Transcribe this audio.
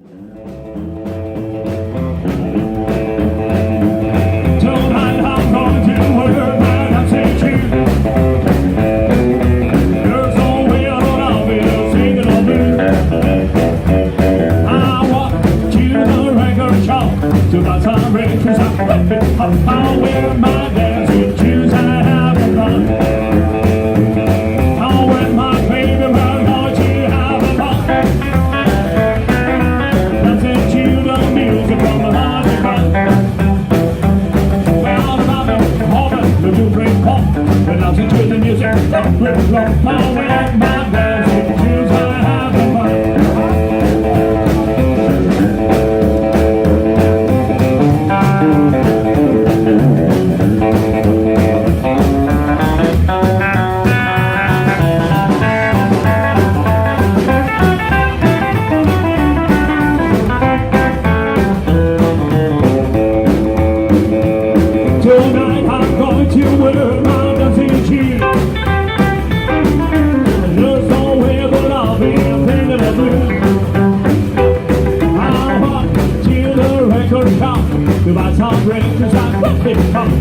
Tonight I'm going to work my dancing shoes. There's no way I know I'll be singing on blues. I walk to the record shop to buy some records. I'll wear my dancing shoes and have fun. I'll wear my baby, we're going to have fun. Dancing to the music from the Logic Band. When I listen to the music, rhythm of my way, my dancing shoes, I have the fun. Tonight I'm going to wear my dancing shoes. There's no way but I'll be thinking of blues. I'll walk to the record shop to buy some records. I'm